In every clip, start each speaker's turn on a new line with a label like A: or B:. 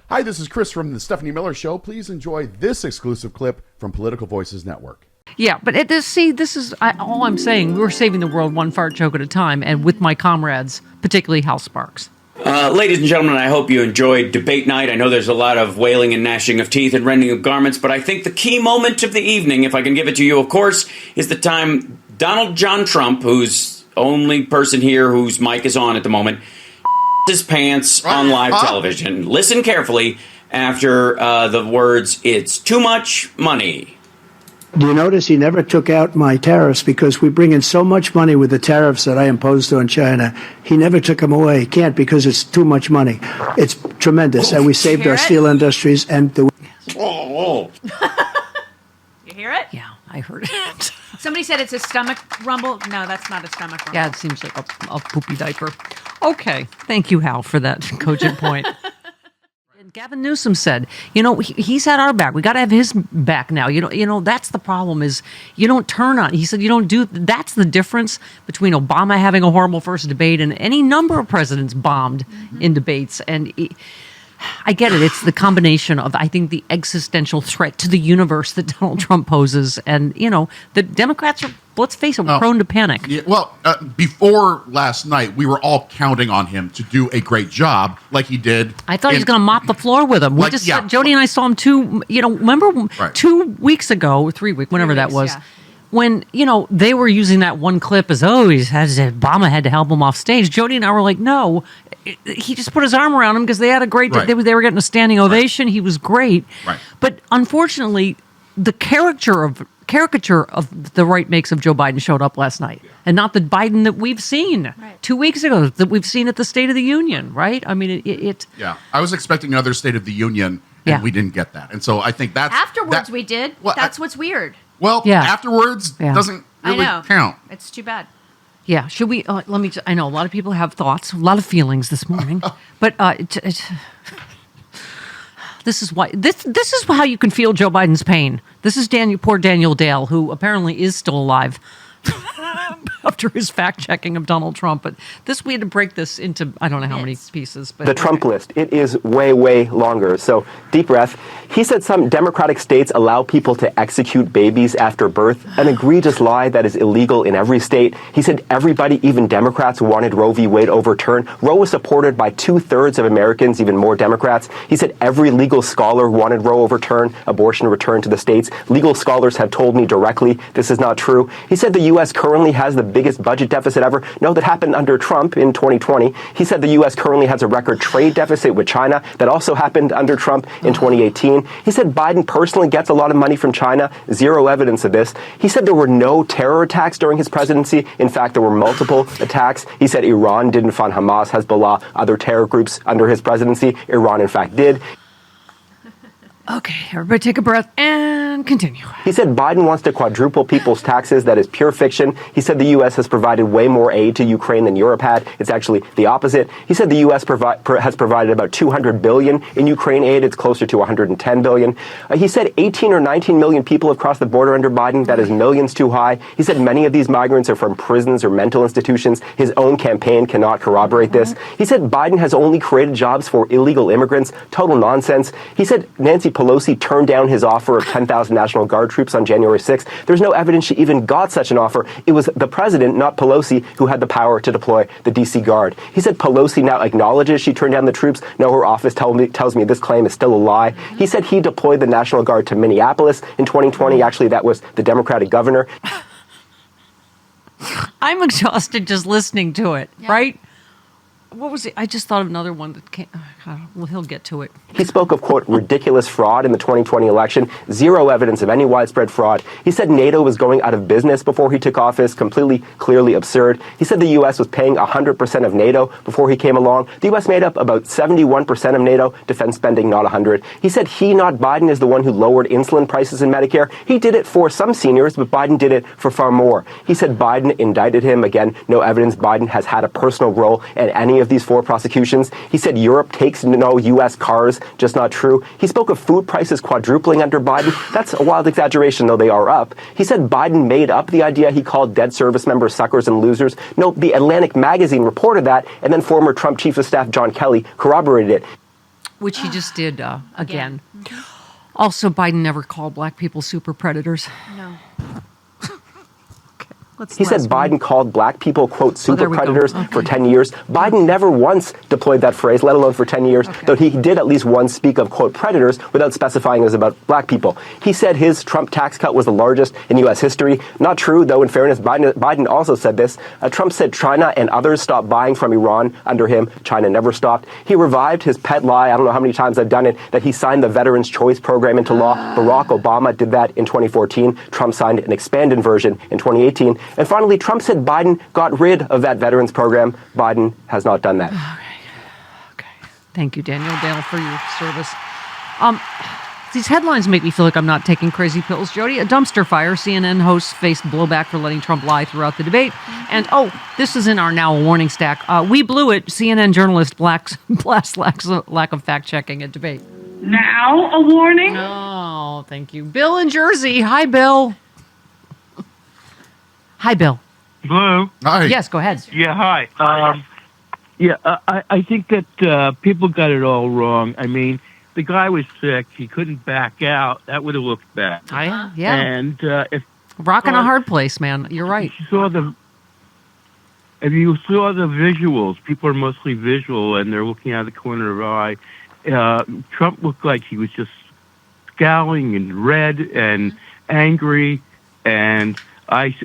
A: Hi, this is Chris from the Stephanie Miller Show. Please enjoy this exclusive clip from Political Voices Network.
B: Yeah, but this is all I'm saying. We're saving the world one fart joke at a time, and with my comrades, particularly Hal Sparks.
C: Ladies and gentlemen, I hope you enjoyed debate night. I know there's a lot of wailing and gnashing of teeth and rending of garments, but I think the key moment of the evening, if I can give it to you, of course, is the time Donald John Trump, who's only person here whose mic is on at the moment, his pants on live television. Listen carefully after the words, "It's too much money."
D: Do you notice he never took out my tariffs because we bring in so much money with the tariffs that I imposed on China? He never took them away. He can't because it's too much money. It's tremendous. And we saved our steel industries and the...
E: You hear it?
B: Yeah, I heard it.
E: Somebody said it's a stomach rumble. No, that's not a stomach rumble.
B: Yeah, it seems like a poopy diaper. Okay, thank you, Hal, for that cogent point. And Gavin Newsom said, he's had our back. We got to have his back now. That's the problem is you don't turn on. He said you don't do. That's the difference between Obama having a horrible first debate and any number of presidents bombed in debates. And I get it. It's the combination of, I think, the existential threat to the universe that Donald Trump poses. And, the Democrats are, let's face it, prone to panic.
A: Yeah, before last night, we were all counting on him to do a great job like he did.
B: I thought he was going to mop the floor with him. Jody and I saw him remember 2 weeks ago, or 3 weeks, whenever that was. Yeah. When, they were using that one clip as, Obama had to help him off stage. Jody and I were like, no, he just put his arm around him because they had a great, they were getting a standing ovation. Right. He was great. Right. But unfortunately, the caricature of the right makes of Joe Biden showed up last night. Yeah. And not the Biden that we've seen 2 weeks ago, that we've seen at the State of the Union, right? I mean,
A: Yeah, I was expecting another State of the Union, and we didn't get that. And so I think that's...
E: Afterwards we did. Well, that's what's weird.
A: Well, afterwards doesn't really count.
E: It's too bad.
B: Yeah, should we? I know a lot of people have thoughts, a lot of feelings this morning, but this is why this is how you can feel Joe Biden's pain. This is poor Daniel Dale, who apparently is still alive after his fact checking of Donald Trump. But we had to break this into I don't know how many pieces. But
F: the Trump list, it is way, way longer. So deep breath. He said some Democratic states allow people to execute babies after birth, an egregious lie that is illegal in every state. He said everybody, even Democrats, wanted Roe v. Wade overturned. Roe was supported by 2/3 of Americans, even more Democrats. He said every legal scholar wanted Roe overturned, abortion returned to the states. Legal scholars have told me directly this is not true. He said the U.S. currently has the biggest budget deficit ever. No, that happened under Trump in 2020. He said the U.S. currently has a record trade deficit with China. That also happened under Trump in 2018. He said Biden personally gets a lot of money from China. Zero evidence of this. He said there were no terror attacks during his presidency. In fact, there were multiple attacks. He said Iran didn't fund Hamas, Hezbollah, other terror groups under his presidency. Iran, in fact, did.
B: Okay, everybody take a breath and continue.
F: He said Biden wants to quadruple people's taxes. That is pure fiction. He said the U.S. has provided way more aid to Ukraine than Europe had. It's actually the opposite. He said the U.S. has provided about $200 billion in Ukraine aid. It's closer to $110 billion. He said 18 or 19 million people have crossed the border under Biden. That is millions too high. He said many of these migrants are from prisons or mental institutions. His own campaign cannot corroborate this. He said Biden has only created jobs for illegal immigrants. Total nonsense. He said Nancy Pelosi turned down his offer of 10,000 National Guard troops on January 6th. There's no evidence she even got such an offer. It was the president, not Pelosi, who had the power to deploy the D.C. Guard. He said Pelosi now acknowledges she turned down the troops. No, her office tells me this claim is still a lie. He said he deployed the National Guard to Minneapolis in 2020. Actually, that was the Democratic governor.
B: I'm exhausted just listening to it, right? What was it? I just thought of another one that can't. Well, he'll get to it.
F: He spoke of, quote, ridiculous fraud in the 2020 election. Zero evidence of any widespread fraud. He said NATO was going out of business before he took office. Completely, clearly absurd. He said the U.S. was paying 100% of NATO before he came along. The U.S. made up about 71% of NATO defense spending, not 100. He said he, not Biden, is the one who lowered insulin prices in Medicare. He did it for some seniors, but Biden did it for far more. He said Biden indicted him. Again, no evidence Biden has had a personal role in any of these 4 prosecutions. He said Europe takes no U.S. cars, just not true. He spoke of food prices quadrupling under Biden. That's a wild exaggeration, though they are up. He said Biden made up the idea he called dead service members suckers and losers. No, the Atlantic magazine reported that, and then former Trump chief of staff John Kelly corroborated it.
B: which he just did again. Also, Biden never called black people super predators.
E: No.
F: He said Biden called black people, quote, super predators for 10 years.
B: Mm-hmm.
F: Biden never once deployed that phrase, let alone for 10 years, though he did at least once speak of, quote, predators without specifying it was about black people. He said his Trump tax cut was the largest in U.S. history. Not true, though, in fairness, Biden also said this. Trump said China and others stopped buying from Iran under him. China never stopped. He revived his pet lie, I don't know how many times I've done it, that he signed the Veterans Choice Program into law. Barack Obama did that in 2014. Trump signed an expanded version in 2018. And finally, Trump said Biden got rid of that veterans program. Biden has not done that.
B: Okay. Thank you, Daniel for your service. These headlines make me feel like I'm not taking crazy pills, Jody. A dumpster fire. CNN hosts faced blowback for letting Trump lie throughout the debate. And, this is in our now warning stack. We blew it. CNN journalist blasts lack of fact-checking at debate.
G: Now a warning?
B: Oh, thank you. Bill in Jersey. Hi, Bill. Hi, Bill.
H: Hello.
A: Hi.
B: Yes, go ahead.
H: Yeah, hi. I think that people got it all wrong. I mean, the guy was sick. He couldn't back out. That would have looked bad.
B: Yeah.
H: And if
B: rocking a hard place, man. You're right.
H: if you saw the visuals, people are mostly visual, and they're looking out of the corner of their eye. Trump looked like he was just scowling and red and angry, and I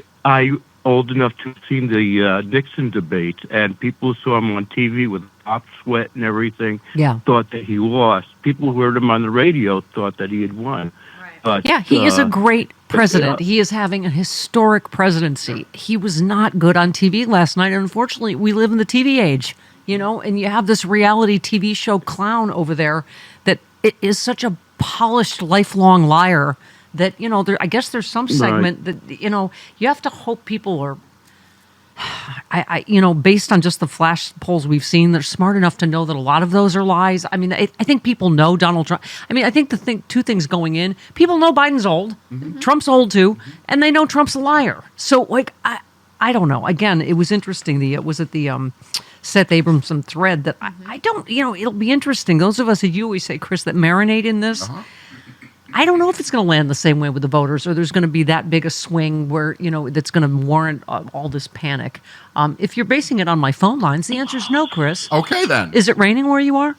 H: old enough to have seen the Nixon debate, and people who saw him on TV with hot sweat and everything thought that he lost. People who heard him on the radio thought that he had won. But,
B: he is a great president. He is having a historic presidency. He was not good on TV last night. Unfortunately, we live in the TV age, and you have this reality TV show clown over there that it is such a polished, lifelong liar that, I guess there's some segment that, you have to hope people are, based on just the flash polls we've seen, they're smart enough to know that a lot of those are lies. I mean, I think people know Donald Trump. I mean, I think two things going in. People know Biden's old. Mm-hmm. Trump's old too. And they know Trump's a liar. So, I don't know. Again, it was interesting. Was it the Seth Abramson thread that I don't, it'll be interesting. Those of us that you always say, Chris, that marinate in this, I don't know if it's going to land the same way with the voters, or there's going to be that big a swing where, that's going to warrant all this panic. If you're basing it on my phone lines, the answer is no, Chris.
A: Okay, then.
B: Is it raining where you are?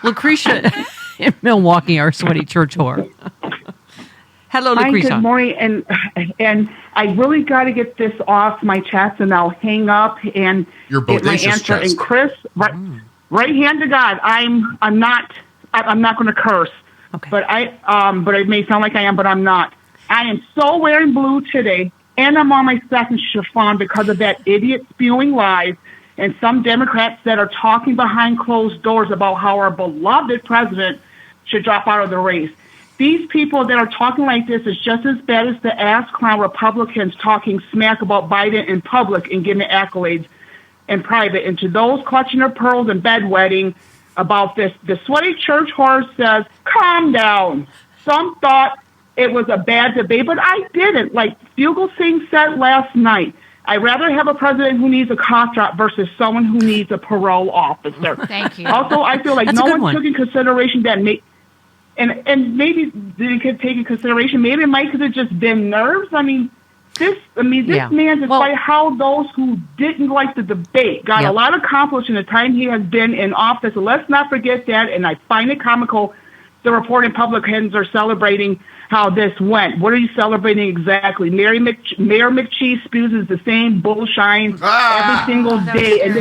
B: Lucretia in Milwaukee, our sweaty church whore. Hello, Lucretia.
G: Hi, good morning. And I really got to get this off my chest, and I'll hang up and
A: your
G: get my answer.
A: Chest.
G: And Chris, right hand to God, I'm not going to curse.
B: Okay.
G: But but it may sound like I am, but I'm not. I am so wearing blue today, and I'm on my second chiffon because of that idiot spewing lies and some Democrats that are talking behind closed doors about how our beloved president should drop out of the race. These people that are talking like this is just as bad as the ass clown Republicans talking smack about Biden in public and giving accolades in private. And to those clutching their pearls and bedwetting about this, the sweaty church horse says, calm down. Some thought it was a bad debate, but I didn't. Like Bugle Singh said last night, I'd rather have a president who needs a cough drop versus someone who needs a parole officer.
E: Thank you.
G: Also, I feel like no one took in consideration that and maybe didn't take in consideration. Maybe it might have just been nerves. This man, despite how those who didn't like the debate got a lot accomplished in the time he has been in office. So let's not forget that. And I find it comical the reporting Republicans are celebrating how this went. What are you celebrating exactly? Mayor McCheese spews the same bullshine every single day, and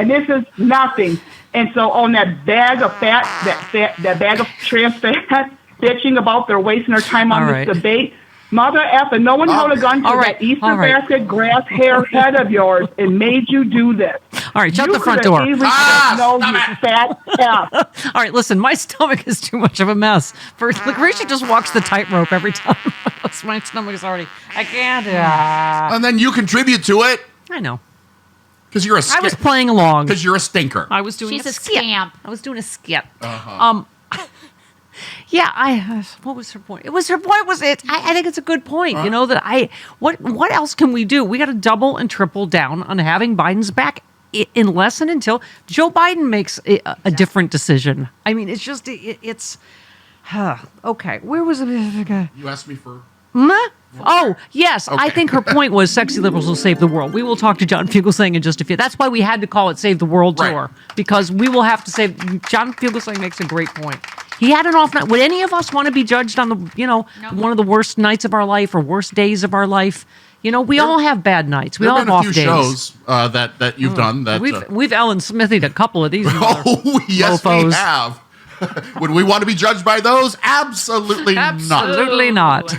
G: this is nothing. And so on that bag of fat, that bag of trans fat, bitching about they're wasting their time on this debate. Mother effer, no one held a gun to that Easter basket grass hair head of yours and made you do this.
B: All right, shut the front door.
G: You fat F.
B: All right, listen, my stomach is too much of a mess. Lucretia just walks the tightrope every time. My stomach is already, I can't.
A: And then you contribute to it.
B: I know.
A: Because you're a
B: I was playing along.
A: Because you're a stinker.
B: I was doing
E: She's a
B: skit.
E: scamp.
B: I was doing a skit.
A: Uh-huh.
B: What was her point? Her point was I think it's a good point. That what else can we do? We got to double and triple down on having Biden's back unless and until Joe Biden makes a different decision. I mean, it's just, it's, okay. Where was it?
A: You asked me for...
B: Oh, yes. Okay. I think her point was sexy liberals will save the world. We will talk to John Fugelsang in just a few. That's why we had to call it Save the World Tour, because we will have to save. John Fugelsang makes a great point. He had an off night. Would any of us want to be judged on one of the worst nights of our life or worst days of our life? We all have bad nights. We all have off days. There have been a few shows
A: that you've done that
B: we've Ellen Smithied a couple of these.
A: Oh, yes, mofos. We have. Would we want to be judged by those? Absolutely not.
B: Absolutely not.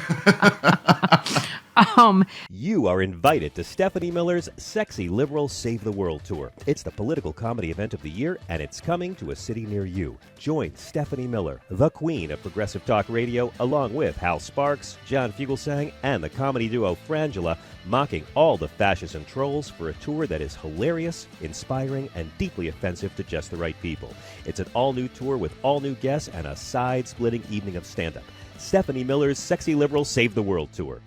I: You are invited to Stephanie Miller's Sexy Liberal Save the World Tour. It's the political comedy event of the year, and it's coming to a city near you. Join Stephanie Miller, the queen of progressive talk radio, along with Hal Sparks, John Fugelsang, and the comedy duo Frangela, mocking all the fascists and trolls for a tour that is hilarious, inspiring, and deeply offensive to just the right people. It's an all-new tour with all-new guests and a side-splitting evening of stand-up. Stephanie Miller's Sexy Liberal Save the World Tour.